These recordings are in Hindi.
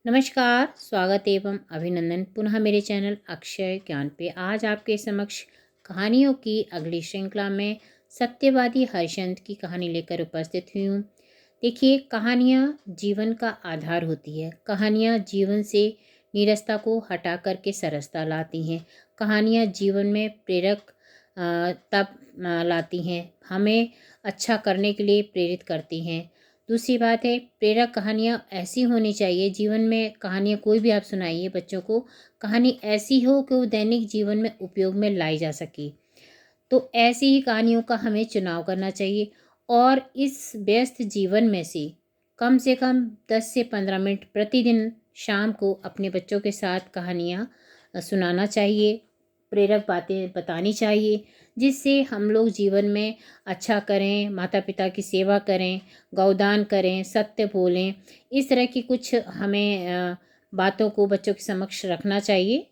नमस्कार, स्वागत एवं अभिनंदन पुनः मेरे चैनल अक्षय ज्ञान पे। आज आपके समक्ष कहानियों की अगली श्रृंखला में सत्यवादी हरिश्चंद्र की कहानी लेकर उपस्थित हुई हूँ। देखिए, कहानियाँ जीवन का आधार होती है। कहानियाँ जीवन से नीरसता को हटा करके सरसता लाती हैं। कहानियाँ जीवन में प्रेरक तब लाती हैं, हमें अच्छा करने के लिए प्रेरित करती हैं। दूसरी बात है, प्रेरक कहानियाँ ऐसी होनी चाहिए। जीवन में कहानियाँ कोई भी आप सुनाइए बच्चों को, कहानी ऐसी हो कि वो दैनिक जीवन में उपयोग में लाई जा सके। तो ऐसी ही कहानियों का हमें चुनाव करना चाहिए और इस व्यस्त जीवन में से कम 10 से 15 मिनट प्रतिदिन शाम को अपने बच्चों के साथ कहानियाँ सुनाना चाहिए, प्रेरक बातें बतानी चाहिए, जिससे हम लोग जीवन में अच्छा करें, माता पिता की सेवा करें, गौदान करें, सत्य बोलें। इस तरह की कुछ हमें बातों को बच्चों के समक्ष रखना चाहिए।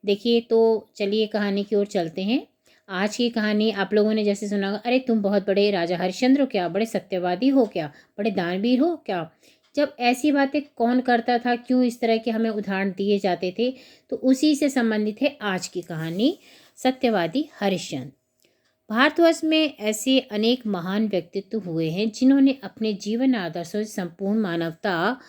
देखिए, तो चलिए कहानी की ओर चलते हैं। आज की कहानी आप लोगों ने जैसे सुना, अरे तुम बहुत बड़े राजा हरिश्चंद्र हो क्या, बड़े सत्यवादी हो क्या, बड़े दानवीर हो क्या। जब ऐसी बातें कौन करता था, क्यों इस तरह के हमें उदाहरण दिए जाते थे, तो उसी से संबंधित है आज की कहानी, सत्यवादी हरिश्चंद्र। भारतवर्ष में ऐसे अनेक महान व्यक्तित्व हुए हैं जिन्होंने अपने जीवन आदर्शों से संपूर्ण मानवता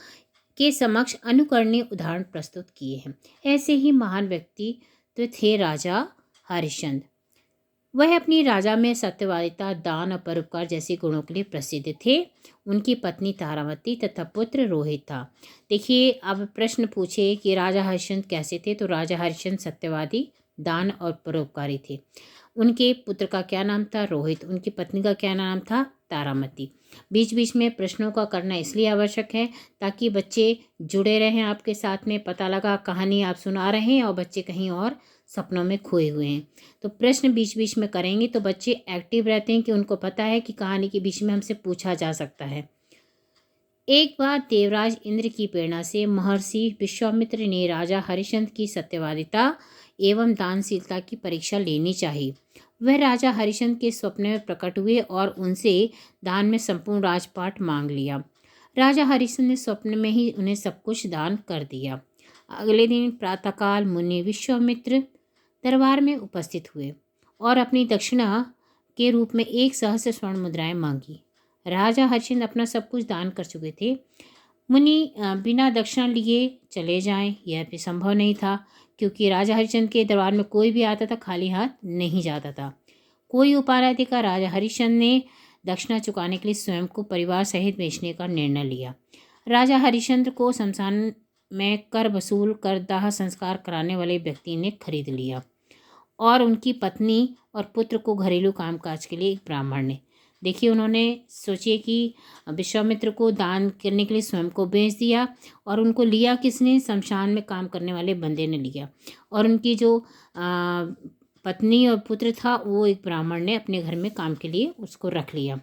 के समक्ष अनुकरणीय उदाहरण प्रस्तुत किए हैं। ऐसे ही महान व्यक्तित्व थे राजा हरिश्चंद्र। वह अपनी राजा में सत्यवादिता, दान और परोपकार जैसे गुणों के लिए प्रसिद्ध थे। उनकी पत्नी तारामती तथा पुत्र रोहित था। देखिए, अब प्रश्न पूछे कि राजा हरिश्चंद्र कैसे थे, तो राजा हरिश्चंद्र सत्यवादी, दान और परोपकारी थे। उनके पुत्र का क्या नाम था? रोहित। उनकी पत्नी का क्या नाम था? तारामती। बीच बीच में प्रश्नों का करना इसलिए आवश्यक है ताकि बच्चे जुड़े रहें आपके साथ में। पता लगा कहानी आप सुना रहे हैं और बच्चे कहीं और सपनों में खोए हुए हैं, तो प्रश्न बीच बीच में करेंगे तो बच्चे एक्टिव रहते हैं कि उनको पता है कि कहानी के बीच में हमसे पूछा जा सकता है। एक बार देवराज इंद्र की प्रेरणा से महर्षि विश्वामित्र ने राजा हरिश्चंद्र की सत्यवादिता एवं दानशीलता की परीक्षा लेनी चाहिए। वह राजा हरिश्चंद्र के स्वप्न में प्रकट हुए और उनसे दान में संपूर्ण राजपाट मांग लिया। राजा हरिश्चंद्र ने स्वप्न में ही उन्हें सब कुछ दान कर दिया। अगले दिन प्रातःकाल मुनि विश्वामित्र दरबार में उपस्थित हुए और अपनी दक्षिणा के रूप में 1 सहस्त्र स्वर्ण मुद्राएं मांगी। राजा हरिश्चंद्र अपना सब कुछ दान कर चुके थे। मुनि बिना दक्षिणा लिए चले जाएं, यह भी संभव नहीं था, क्योंकि राजा हरिश्चंद्र के दरबार में कोई भी आता था खाली हाथ नहीं जाता था। कोई उपाय नहीं दिखा। राजा हरिश्चंद्र ने दक्षिणा चुकाने के लिए स्वयं को परिवार सहित बेचने का निर्णय लिया। राजा हरिश्चंद्र को शमशान में कर वसूल कर दाह संस्कार कराने वाले व्यक्ति ने खरीद लिया और उनकी पत्नी और पुत्र को घरेलू कामकाज के लिए एक ब्राह्मण ने। देखिए, उन्होंने सोचिए कि विश्वामित्र को दान करने के लिए स्वयं को बेच दिया और उनको लिया किसने? शमशान में काम करने वाले बंदे ने लिया। और उनकी जो पत्नी और पुत्र था वो एक ब्राह्मण ने अपने घर में काम के लिए उसको रख लिया।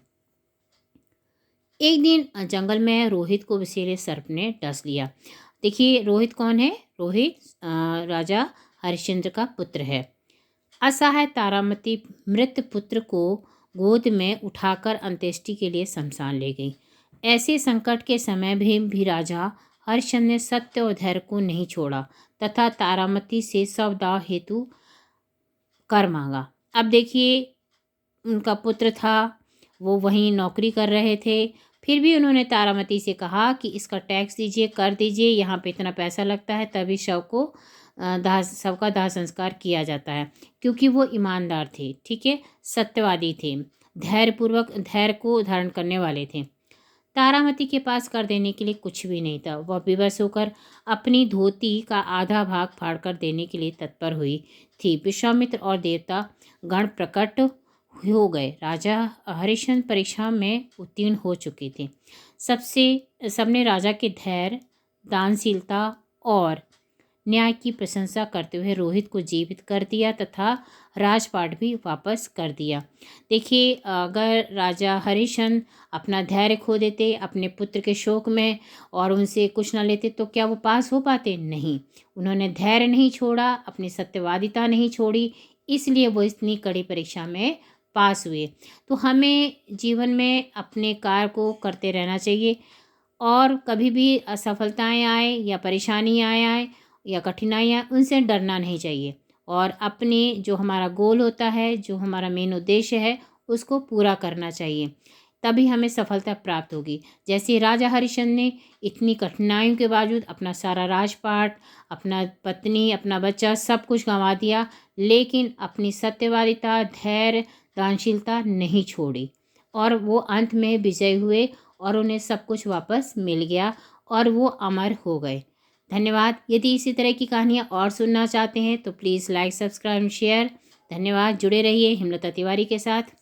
एक दिन जंगल में रोहित को विषैले सर्प ने डस लिया। देखिए, रोहित कौन है? रोहित राजा हरिश्चंद्र का पुत्र है। असहाय तारामती मृत पुत्र को गोद में उठाकर अंत्येष्टि के लिए शमशान ले गई। ऐसे संकट के समय भी राजा हरिश्चंद्र ने सत्य और धैर्य को नहीं छोड़ा तथा तारामती से शवदाह हेतु कर मांगा। अब देखिए, उनका पुत्र था, वो वहीं नौकरी कर रहे थे, फिर भी उन्होंने तारामती से कहा कि इसका टैक्स दीजिए, कर दीजिए, यहाँ पे इतना पैसा लगता है, तभी शव का दाह संस्कार किया जाता है। क्योंकि वो ईमानदार थे, ठीक है, सत्यवादी थे, धैर्य को धारण करने वाले थे। तारामती के पास कर देने के लिए कुछ भी नहीं था। वह विवश होकर अपनी धोती का आधा भाग फाड़कर देने के लिए तत्पर हुई थी। विश्वामित्र और देवता गण प्रकट हो गए। राजा हरिश्चंद्र परीक्षा में उत्तीर्ण हो चुके थे। सबने राजा के धैर्य, दानशीलता और न्याय की प्रशंसा करते हुए रोहित को जीवित कर दिया तथा राजपाट भी वापस कर दिया। देखिए, अगर राजा हरिश्चंद्र अपना धैर्य खो देते अपने पुत्र के शोक में और उनसे कुछ ना लेते तो क्या वो पास हो पाते? नहीं। उन्होंने धैर्य नहीं छोड़ा, अपनी सत्यवादिता नहीं छोड़ी, इसलिए वो इतनी कड़ी परीक्षा में पास हुए। तो हमें जीवन में अपने कार्य को करते रहना चाहिए। और कभी भी असफलताएं आए या परेशानियाँ आए या कठिनाइयाँ, उनसे डरना नहीं चाहिए और अपने जो हमारा गोल होता है, जो हमारा मेन उद्देश्य है, उसको पूरा करना चाहिए, तभी हमें सफलता प्राप्त होगी। जैसे राजा हरिश्चंद्र ने इतनी कठिनाइयों के बावजूद अपना सारा राजपाट, अपना पत्नी, अपना बच्चा सब कुछ गंवा दिया, लेकिन अपनी सत्यवादिता, धैर्य, दानशीलता नहीं छोड़ी और वो अंत में विजय हुए और उन्हें सब कुछ वापस मिल गया और वो अमर हो गए। धन्यवाद। यदि इसी तरह की कहानियाँ और सुनना चाहते हैं तो प्लीज़ लाइक, सब्सक्राइब, शेयर। धन्यवाद। जुड़े रहिए हेमलता तिवारी के साथ।